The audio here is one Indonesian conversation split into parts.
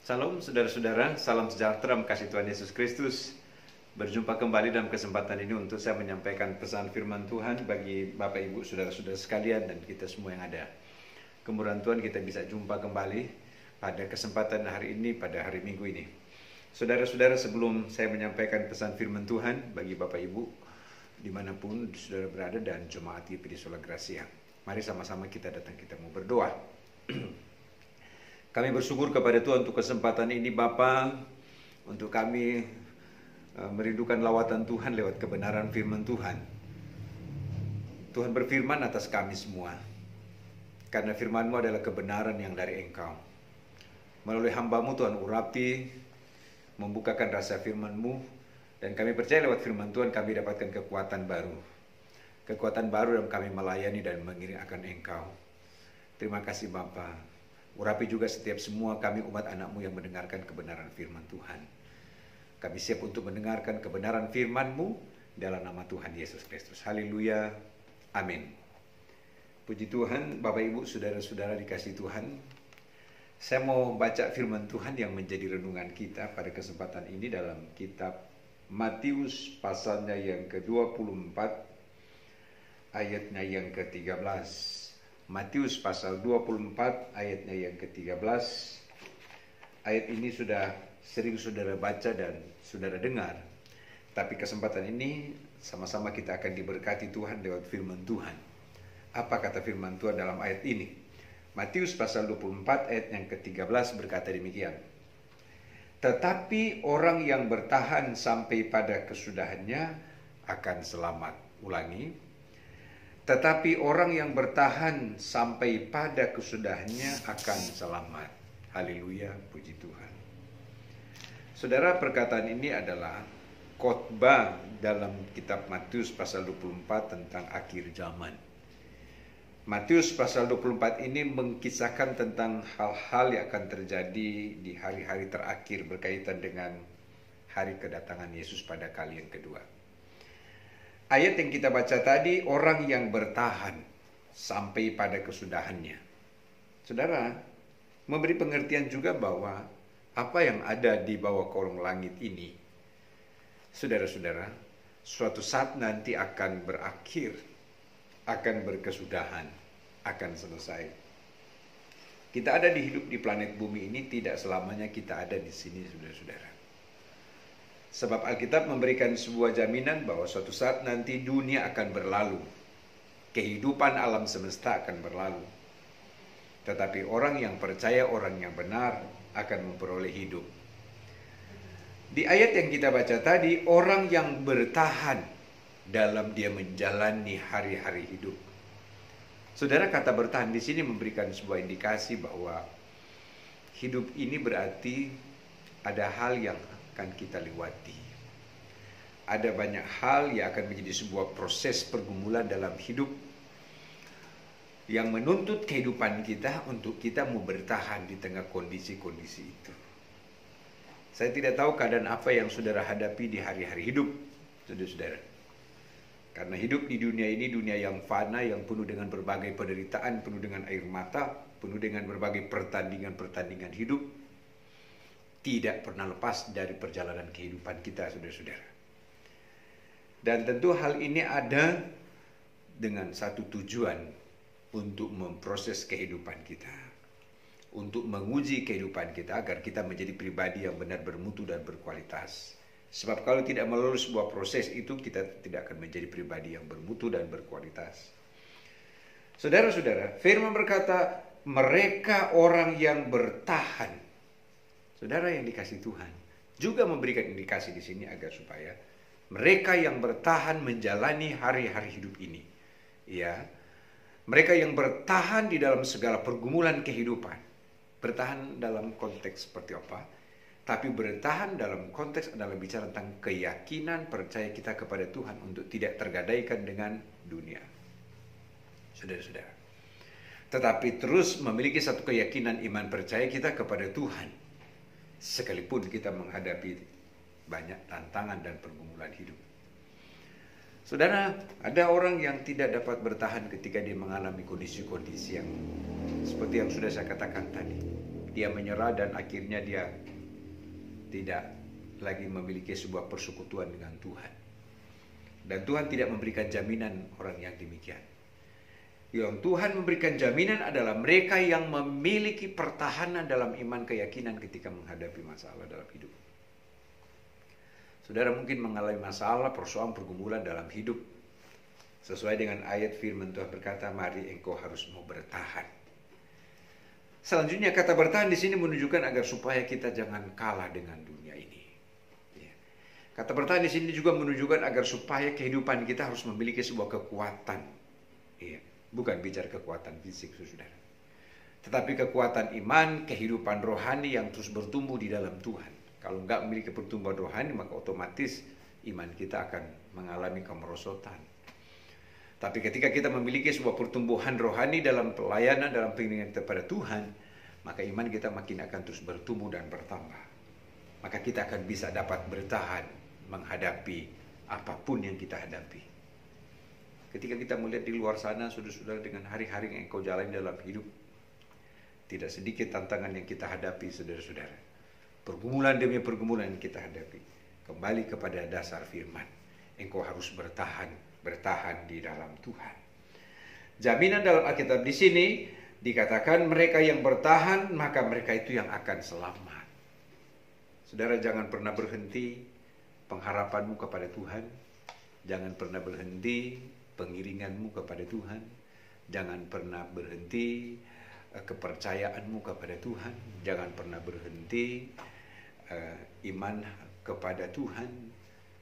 Salam saudara-saudara, salam sejahtera, kasih Tuhan Yesus Kristus. Berjumpa kembali dalam kesempatan ini untuk saya menyampaikan pesan firman Tuhan bagi Bapak Ibu, saudara-saudara sekalian dan kita semua yang ada. Kemurahan Tuhan kita bisa jumpa kembali pada kesempatan hari ini, pada hari Minggu ini. Saudara-saudara, sebelum saya menyampaikan pesan firman Tuhan bagi Bapak Ibu, dimanapun saudara berada dan jemaat GPI Sola Gracia, mari sama-sama kita datang, kita mau berdoa. Kami bersyukur kepada Tuhan untuk kesempatan ini Bapa, untuk kami merindukan lawatan Tuhan lewat kebenaran firman Tuhan. Tuhan berfirman atas kami semua, karena firman-Mu adalah kebenaran yang dari Engkau. Melalui hamba-Mu Tuhan urapi, membukakan rasa firman-Mu, dan kami percaya lewat firman Tuhan kami dapatkan kekuatan baru. Kekuatan baru dalam kami melayani dan mengiring akan Engkau. Terima kasih Bapa. Urapi juga setiap semua kami umat anak-Mu yang mendengarkan kebenaran firman Tuhan. Kami siap untuk mendengarkan kebenaran firman-Mu dalam nama Tuhan Yesus Kristus. Haleluya. Amin. Puji Tuhan, Bapak Ibu, saudara-saudara dikasih Tuhan. Saya mau baca firman Tuhan yang menjadi renungan kita pada kesempatan ini dalam kitab Matius pasalnya yang ke-24 ayatnya yang ke-13. Matius pasal 24 ayatnya yang ke-13. Ayat ini sudah sering saudara baca dan saudara dengar. Tapi kesempatan ini sama-sama kita akan diberkati Tuhan lewat firman Tuhan. Apa kata firman Tuhan dalam ayat ini? Matius pasal 24 ayat yang ke-13 berkata demikian. Tetapi orang yang bertahan sampai pada kesudahannya akan selamat. Ulangi. Tetapi orang yang bertahan sampai pada kesudahannya akan selamat. Haleluya, puji Tuhan. Saudara, perkataan ini adalah khotbah dalam kitab Matius pasal 24 tentang akhir zaman. Matius pasal 24 ini mengkisahkan tentang hal-hal yang akan terjadi di hari-hari terakhir berkaitan dengan hari kedatangan Yesus pada kali yang kedua. Ayat yang kita baca tadi, orang yang bertahan sampai pada kesudahannya. Saudara, memberi pengertian juga bahwa apa yang ada di bawah kolong langit ini, saudara-saudara, suatu saat nanti akan berakhir, akan berkesudahan, akan selesai. Kita ada hidup di planet bumi ini tidak selamanya kita ada di sini, saudara-saudara. Sebab Alkitab memberikan sebuah jaminan bahwa suatu saat nanti dunia akan berlalu. Kehidupan alam semesta akan berlalu. Tetapi orang yang percaya, orang yang benar akan memperoleh hidup. Di ayat yang kita baca tadi, orang yang bertahan dalam dia menjalani hari-hari hidup. Saudara, kata bertahan di sini memberikan sebuah indikasi bahwa hidup ini berarti ada hal yang akan kita lewati. Ada banyak hal yang akan menjadi sebuah proses pergumulan dalam hidup yang menuntut kehidupan kita untuk kita mau bertahan di tengah kondisi-kondisi itu. Saya tidak tahu keadaan apa yang saudara hadapi di hari-hari hidup, saudara-saudara. Karena hidup di dunia ini dunia yang fana, yang penuh dengan berbagai penderitaan, penuh dengan air mata, penuh dengan berbagai pertandingan-pertandingan hidup. Tidak pernah lepas dari perjalanan kehidupan kita, saudara-saudara. Dan tentu hal ini ada dengan satu tujuan, untuk memproses kehidupan kita, untuk menguji kehidupan kita agar kita menjadi pribadi yang benar, bermutu dan berkualitas. Sebab kalau tidak melalui sebuah proses itu, kita tidak akan menjadi pribadi yang bermutu dan berkualitas. Saudara-saudara, firman berkata, mereka orang yang bertahan. Saudara yang dikasih Tuhan juga memberikan indikasi di sini agar supaya mereka yang bertahan menjalani hari-hari hidup ini, ya, mereka yang bertahan di dalam segala pergumulan kehidupan, bertahan dalam konteks seperti apa? Tapi bertahan dalam konteks adalah bicara tentang keyakinan percaya kita kepada Tuhan untuk tidak tergadaikan dengan dunia, saudara-saudara. Tetapi terus memiliki satu keyakinan iman percaya kita kepada Tuhan. Sekalipun kita menghadapi banyak tantangan dan pergumulan hidup. Saudara, ada orang yang tidak dapat bertahan ketika dia mengalami kondisi-kondisi yang seperti yang sudah saya katakan tadi. dia menyerah dan akhirnya dia tidak lagi memiliki sebuah persekutuan dengan Tuhan. Dan Tuhan tidak memberikan jaminan orang yang demikian. Yang Tuhan memberikan jaminan adalah mereka yang memiliki pertahanan dalam iman keyakinan ketika menghadapi masalah dalam hidup. Saudara mungkin mengalami masalah, persoalan, pergumulan dalam hidup. Sesuai dengan ayat firman Tuhan berkata, mari engkau harus mau bertahan. Selanjutnya kata bertahan di sini menunjukkan agar supaya kita jangan kalah dengan dunia ini. Ya. Kata bertahan di sini juga menunjukkan agar supaya kehidupan kita harus memiliki sebuah kekuatan. Ya. Bukan bicara kekuatan fisik, saudara. Tetapi kekuatan iman, kehidupan rohani yang terus bertumbuh di dalam Tuhan. Kalau enggak memiliki pertumbuhan rohani, maka otomatis iman kita akan mengalami kemerosotan. Tapi ketika kita memiliki sebuah pertumbuhan rohani dalam pelayanan, dalam pengiringan kepada Tuhan, maka iman kita makin akan terus bertumbuh dan bertambah. Maka kita akan bisa dapat bertahan menghadapi apapun yang kita hadapi. Ketika kita melihat di luar sana, saudara-saudara, dengan hari-hari yang engkau jalani dalam hidup, tidak sedikit tantangan yang kita hadapi, saudara-saudara. Pergumulan demi pergumulan yang kita hadapi. Kembali kepada dasar firman. Engkau harus bertahan di dalam Tuhan. Jaminan dalam Alkitab di sini dikatakan mereka yang bertahan, maka mereka itu yang akan selamat. Saudara, jangan pernah berhenti pengharapanmu kepada Tuhan. Jangan pernah berhenti pengiringanmu kepada Tuhan. Jangan pernah berhenti kepercayaanmu kepada Tuhan. Jangan pernah berhenti iman kepada Tuhan.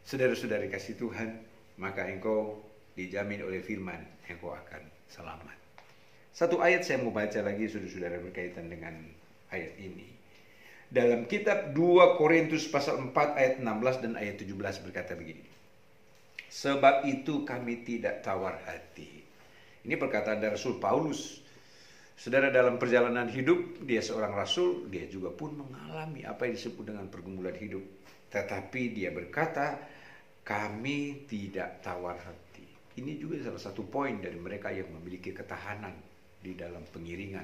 Saudara-saudari kasih Tuhan, maka engkau dijamin oleh firman, engkau akan selamat. Satu ayat saya mau baca lagi, saudara-saudara, berkaitan dengan ayat ini. Dalam kitab 2 Korintus pasal 4 ayat 16 dan ayat 17 berkata begini. Sebab itu kami tidak tawar hati. Ini perkataan dari Rasul Paulus. Saudara, dalam perjalanan hidup, dia seorang rasul, dia juga pun mengalami apa yang disebut dengan pergumulan hidup. Tetapi dia berkata, kami tidak tawar hati. Ini juga salah satu poin dari mereka yang memiliki ketahanan di dalam pengiringan.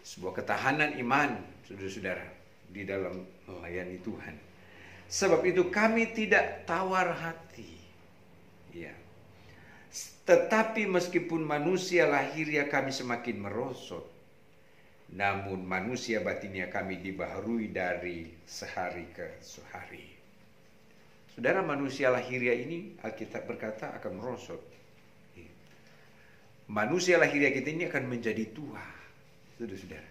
Sebuah ketahanan iman, saudara-saudara, di dalam melayani Tuhan. Sebab itu kami tidak tawar hati. Ya. Tetapi meskipun manusia lahirnya kami semakin merosot, namun manusia batinnya kami dibaharui dari sehari ke sehari. Saudara, manusia lahirnya ini Alkitab berkata akan merosot. Manusia lahirnya kita ini akan menjadi tua, saudara-saudara.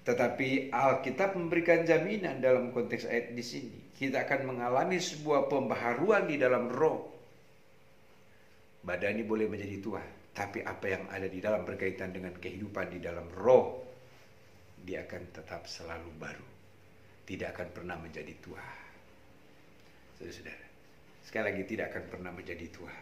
Tetapi Alkitab memberikan jaminan dalam konteks ayat di sini. Kita akan mengalami sebuah pembaharuan di dalam roh. Badan ini boleh menjadi tua, tapi apa yang ada di dalam berkaitan dengan kehidupan di dalam roh, dia akan tetap selalu baru. Tidak akan pernah menjadi tua. Saudara-saudara, sekali lagi tidak akan pernah menjadi tua.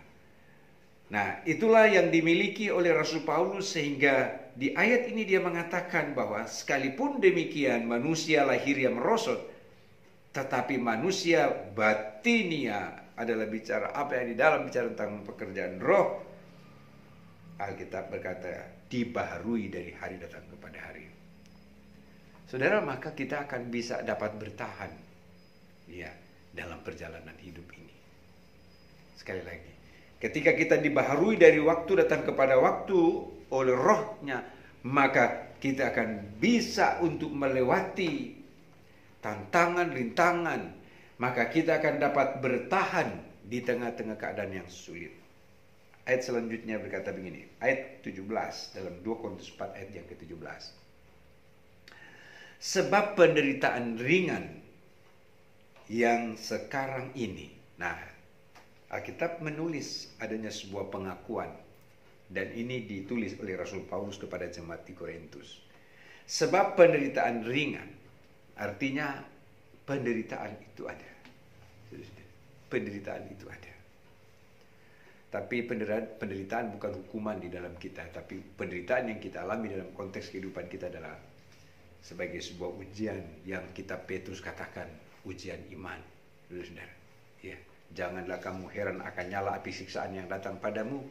Nah, itulah yang dimiliki oleh Rasul Paulus sehingga di ayat ini dia mengatakan bahwa sekalipun demikian manusia lahirnya merosot, tetapi manusia batinia adalah bicara apa yang di dalam bicara tentang pekerjaan roh. Alkitab berkata dibaharui dari hari datang kepada hari. Saudara, maka kita akan bisa dapat bertahan ya dalam perjalanan hidup ini. Sekali lagi, ketika kita dibaharui dari waktu datang kepada waktu oleh rohnya, maka kita akan bisa untuk melewati tantangan, rintangan. Maka kita akan dapat bertahan di tengah-tengah keadaan yang sulit. Ayat selanjutnya berkata begini. Ayat 17 dalam 2 Korintus 4 ayat yang ke-17. Sebab penderitaan ringan yang sekarang ini. Nah, Alkitab menulis adanya sebuah pengakuan. Dan ini ditulis oleh Rasul Paulus kepada jemaat di Korintus. Sebab penderitaan ringan. Artinya penderitaan itu ada. Penderitaan itu ada. Tapi penderitaan bukan hukuman di dalam kita. Tapi penderitaan yang kita alami dalam konteks kehidupan kita adalah sebagai sebuah ujian yang kita Petrus katakan ujian iman. Saudara-saudara, ya, janganlah kamu heran akan nyala api siksaan yang datang padamu.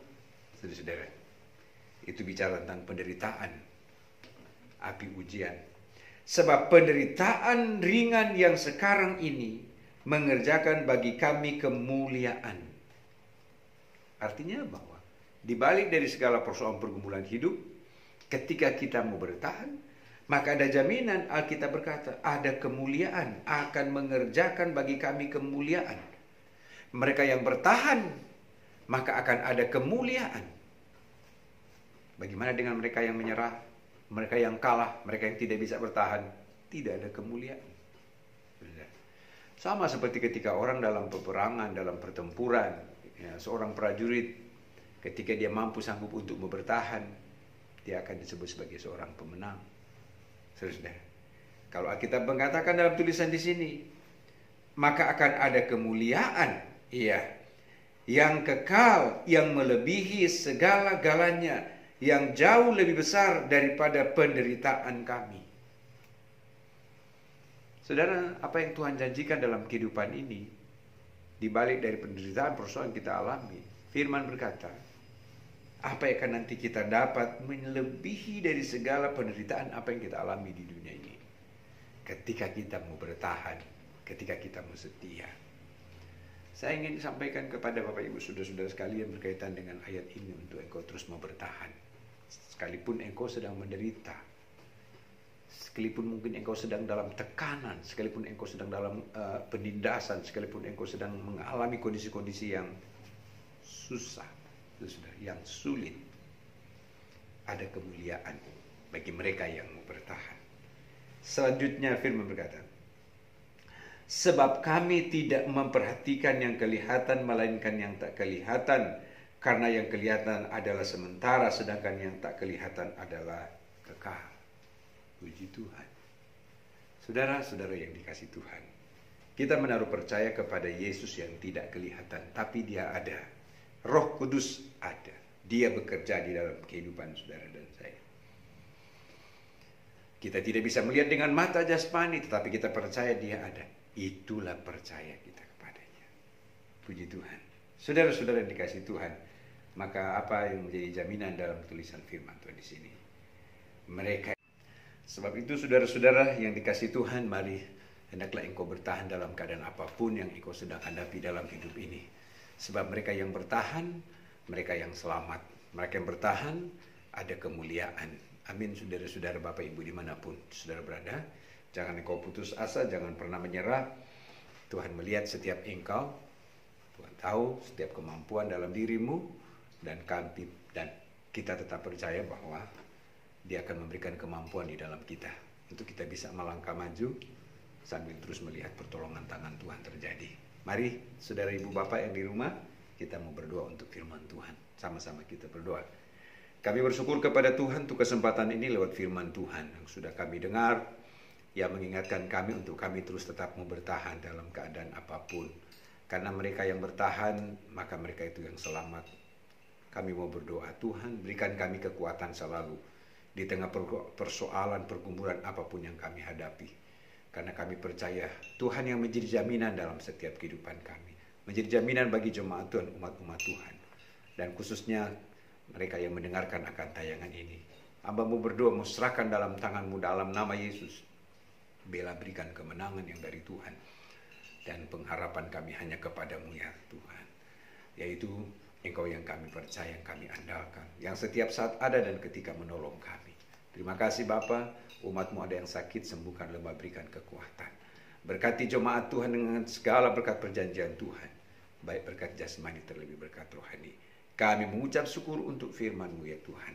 Saudara-saudara, itu bicara tentang penderitaan, api ujian. Sebab penderitaan ringan yang sekarang ini mengerjakan bagi kami kemuliaan. Artinya bahwa di balik dari segala persoalan pergumulan hidup, ketika kita mau bertahan, maka ada jaminan. Alkitab berkata, ada kemuliaan, akan mengerjakan bagi kami kemuliaan. Mereka yang bertahan, maka akan ada kemuliaan. Bagaimana dengan mereka yang menyerah, mereka yang kalah, mereka yang tidak bisa bertahan? Tidak ada kemuliaan. Sama seperti ketika orang dalam peperangan, dalam pertempuran, ya, seorang prajurit, ketika dia mampu sanggup untuk bertahan, dia akan disebut sebagai seorang pemenang. Saudara, kalau Alkitab mengatakan dalam tulisan di sini, maka akan ada kemuliaan, iya, yang kekal, yang melebihi segala-galanya, yang jauh lebih besar daripada penderitaan kami. Saudara, apa yang Tuhan janjikan dalam kehidupan ini, di balik dari penderitaan persoalan yang kita alami, Firman berkata, apa yang akan nanti kita dapat melebihi dari segala penderitaan apa yang kita alami di dunia ini. Ketika kita mau bertahan, ketika kita mau setia. Saya ingin sampaikan kepada Bapak Ibu Saudara-saudara sekalian berkaitan dengan ayat ini untuk engkau terus mau bertahan. Sekalipun engkau sedang menderita, sekalipun mungkin engkau sedang dalam tekanan, sekalipun engkau sedang dalam penindasan, sekalipun engkau sedang mengalami kondisi-kondisi yang susah, yang sulit, ada kemuliaan bagi mereka yang mau bertahan. Selanjutnya firman berkata, sebab kami tidak memperhatikan yang kelihatan melainkan yang tak kelihatan, karena yang kelihatan adalah sementara, sedangkan yang tak kelihatan adalah kekal. Puji Tuhan. Saudara-saudara yang dikasihi Tuhan, kita menaruh percaya kepada Yesus yang tidak kelihatan, tapi Dia ada. Roh Kudus ada. Dia bekerja di dalam kehidupan saudara dan saya. Kita tidak bisa melihat dengan mata jasmani, tetapi kita percaya Dia ada. Itulah percaya kita kepadanya. Puji Tuhan. Saudara-saudara yang dikasihi Tuhan, maka apa yang menjadi jaminan dalam tulisan firman Tuhan di sini? Mereka. Sebab itu saudara-saudara yang dikasihi Tuhan, mari hendaklah engkau bertahan dalam keadaan apapun yang engkau sedang hadapi dalam hidup ini. Sebab mereka yang bertahan, mereka yang selamat. Mereka yang bertahan, ada kemuliaan. Amin, saudara-saudara, Bapak Ibu dimanapun saudara berada. Jangan engkau putus asa, jangan pernah menyerah. Tuhan melihat setiap engkau. Tuhan tahu setiap kemampuan dalam dirimu. Dan kita tetap percaya bahwa Dia akan memberikan kemampuan di dalam kita. Untuk kita bisa melangkah maju sambil terus melihat pertolongan tangan Tuhan terjadi. Mari saudara ibu bapak yang di rumah, kita mau berdoa untuk firman Tuhan. Sama-sama kita berdoa. Kami bersyukur kepada Tuhan untuk kesempatan ini lewat firman Tuhan yang sudah kami dengar, yang mengingatkan kami untuk kami terus tetap mau bertahan dalam keadaan apapun. Karena mereka yang bertahan, maka mereka itu yang selamat. Kami mau berdoa, Tuhan berikan kami kekuatan selalu di tengah persoalan, pergumulan apapun yang kami hadapi. Karena kami percaya Tuhan yang menjadi jaminan dalam setiap kehidupan kami. Menjadi jaminan bagi jemaat Tuhan, umat-umat Tuhan. Dan khususnya mereka yang mendengarkan akan tayangan ini. Hamba-Mu berdoa, mau serahkan dalam tangan-Mu dalam nama Yesus. Bela berikan kemenangan yang dari Tuhan. Dan pengharapan kami hanya kepada-Mu ya Tuhan. Yaitu Engkau yang kami percaya, yang kami andalkan. Yang setiap saat ada dan ketika menolong kami. Terima kasih Bapa, umat-Mu ada yang sakit, sembuhkan, lemah, berikan kekuatan. Berkati jemaat Tuhan dengan segala berkat perjanjian Tuhan. Baik berkat jasmani terlebih berkat rohani. Kami mengucap syukur untuk firman-Mu ya Tuhan.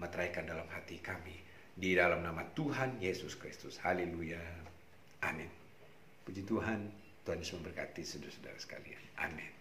Meteraikan dalam hati kami. Di dalam nama Tuhan Yesus Kristus. Haleluya. Amin. Puji Tuhan. Tuhan Yesus memberkati saudara-saudara sekalian. Amin.